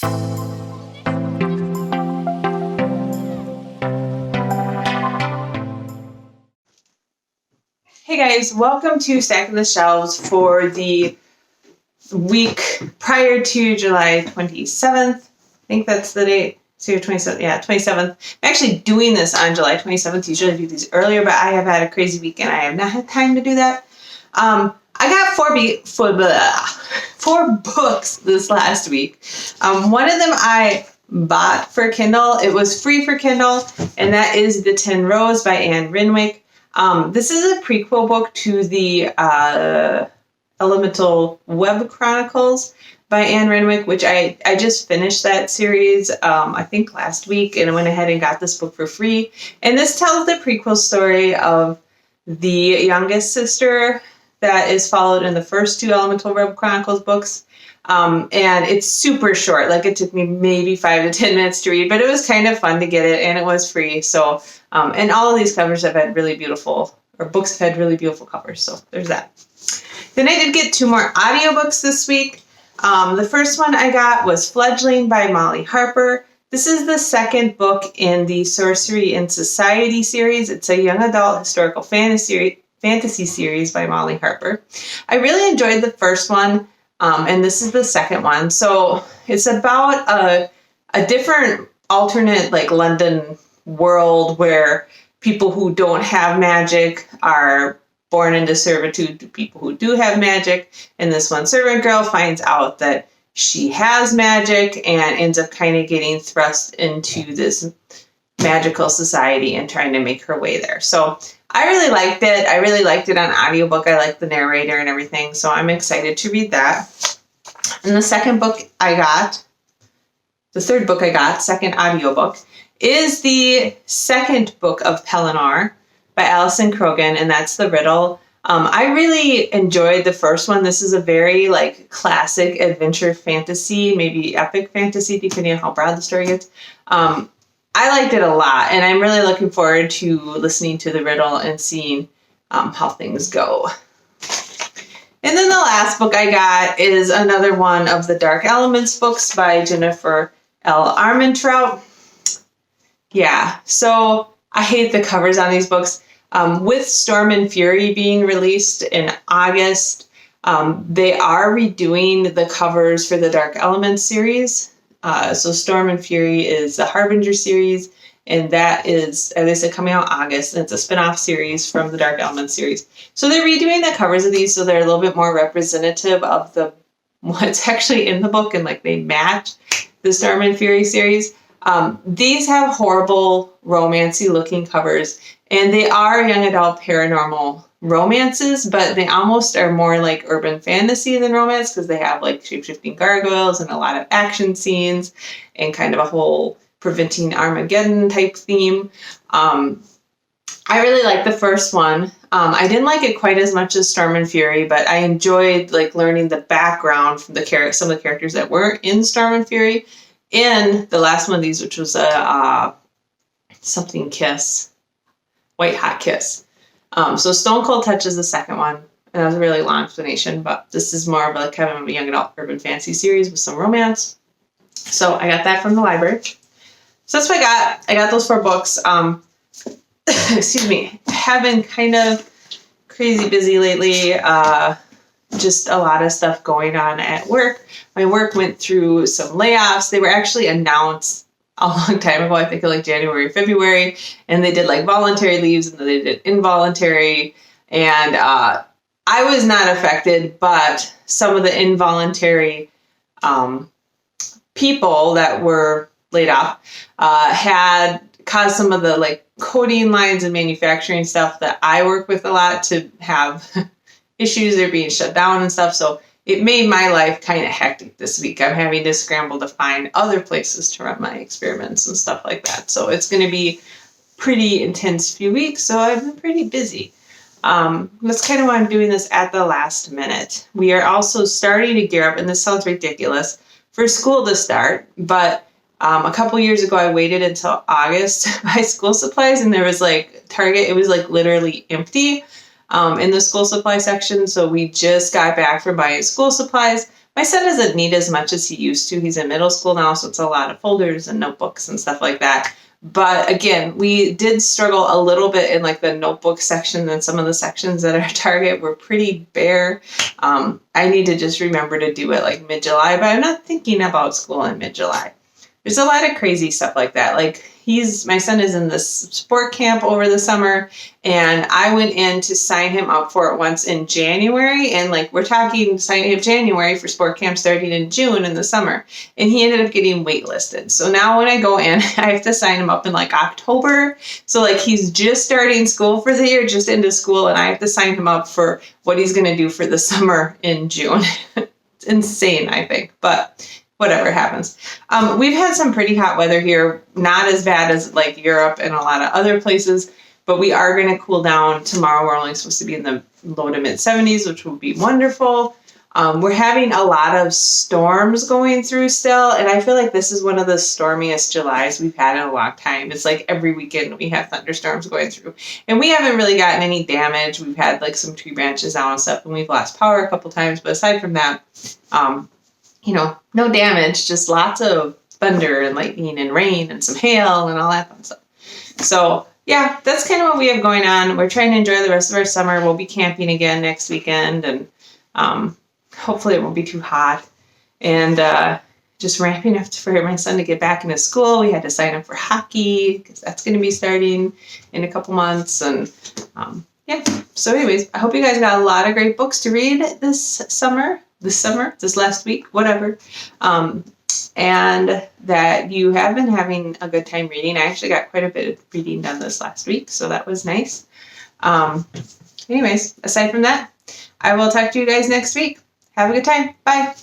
Hey guys, welcome to Stacking the Shelves for the week prior to July 27th. I think that's the date. So 27th, 27th. I'm actually doing this on July 27th. Usually I do these earlier, but I have had a crazy week and I have not had time to do that. I got four books this last week. One of them I bought for Kindle. It was free for Kindle, and that is The 10 Rows by Anne Renwick. This is a prequel book to the Elemental Web Chronicles by Anne Renwick, which I just finished that series, I think last week, and I went ahead and got this book for free. And this tells the prequel story of the youngest sister that is followed in the first two Elemental Web Chronicles books. And it's super short. Like, it took me maybe 5 to 10 minutes to read, but it was kind of fun to get it, and it was free. So, and all of these covers have had really beautiful, or books have had really beautiful covers. So there's that. Then I did get 2 more audiobooks this week. The first one I got was Fledgling by Molly Harper. This is the second book in the Sorcery and Society series. It's a young adult historical fantasy series by Molly Harper. I really enjoyed the first one, and this is the second one. So it's about a different alternate, like, London world where people who don't have magic are born into servitude to people who do have magic. And this one servant girl finds out that she has magic and ends up kind of getting thrust into this magical society and trying to make her way there. So I really liked it. I really liked it on audiobook. I liked the narrator and everything. So I'm excited to read that. And the third book I got, second audiobook, is the second book of Pelennor by Alison Croghan, and that's the Riddle. I really enjoyed the first one. This is a very, like, classic adventure fantasy, maybe epic fantasy, depending on how broad the story gets. I liked it a lot, and I'm really looking forward to listening to the Riddle and seeing how things go. And then the last book I got is another one of the Dark Elements books by Jennifer L. Armentrout. Yeah, so I hate the covers on these books. With Storm and Fury being released in August, they are redoing the covers for the Dark Elements series. So Storm and Fury is the Harbinger series, and that is, as I said, coming out August, and it's a spin-off series from the Dark Elements series. So they're redoing the covers of these so they're a little bit more representative of what's actually in the book, and, like, they match the Storm and Fury series. These have horrible romancy looking covers, and they are young adult paranormal romances, but they almost are more like urban fantasy than romance because they have, like, shape-shifting gargoyles and a lot of action scenes and kind of a whole preventing Armageddon type theme. I really liked the first one. I didn't like it quite as much as Storm and Fury, but I enjoyed, like, learning the background from some of the characters that were in Storm and Fury. In the last one of these, which was a something kiss, White Hot Kiss. So Stone Cold Touch is the second one, and that was a really long explanation, but this is more of a kind of a young adult urban fantasy series with some romance. So I got that from the library. So that's what I got. I got those 4 books. Excuse me. I have been kind of crazy busy lately. Just a lot of stuff going on at work. My work went through some layoffs. They were actually announced a long time ago, I think like January, February, and they did, like, voluntary leaves, and then they did involuntary, and I was not affected, but some of the involuntary people that were laid off had caused some of the, like, coding lines and manufacturing stuff that I work with a lot to have issues. They're being shut down and stuff, so it made my life kind of hectic this week. I'm having to scramble to find other places to run my experiments and stuff like that. So it's going to be pretty intense few weeks. So I've been pretty busy. That's kind of why I'm doing this at the last minute. We are also starting to gear up, and this sounds ridiculous, for school to start. But a couple years ago, I waited until August to buy school supplies, and there was, like, Target, it was, like, literally empty in the school supply section. So we just got back from buying school supplies. My son doesn't need as much as he used to. He's in middle school now, so it's a lot of folders and notebooks and stuff like that. But again, we did struggle a little bit in like the notebook section, and some of the sections at our Target were pretty bare. I need to just remember to do it like mid-July, but I'm not thinking about school in mid-July. There's a lot of crazy stuff like that. Like my son is in this sport camp over the summer, and I went in to sign him up for it once in January. And like, we're talking signing up January for sport camp starting in June in the summer. And he ended up getting waitlisted. So now when I go in, I have to sign him up in like October. So like, he's just starting school for the year, just into school. And I have to sign him up for what he's going to do for the summer in June. It's insane, I think. But whatever happens. We've had some pretty hot weather here, not as bad as like Europe and a lot of other places, but we are going to cool down tomorrow. We're only supposed to be in the low to mid 70s, which will be wonderful. We're having a lot of storms going through still, and I feel like this is one of the stormiest Julys we've had in a long time. It's like every weekend we have thunderstorms going through, and we haven't really gotten any damage. We've had like some tree branches down and stuff, and we've lost power a couple times, but aside from that, no damage, just lots of thunder and lightning and rain and some hail and all that fun stuff. So yeah, that's kind of what we have going on. We're trying to enjoy the rest of our summer. We'll be camping again next weekend, and hopefully it won't be too hot. And just ramping up for my son to get back into school. We had to sign up for hockey because that's going to be starting in a couple months. And so anyways, I hope you guys got a lot of great books to read this last week, whatever. And that you have been having a good time reading. I actually got quite a bit of reading done this last week, so that was nice. Anyways, aside from that, I will talk to you guys next week. Have a good time. Bye.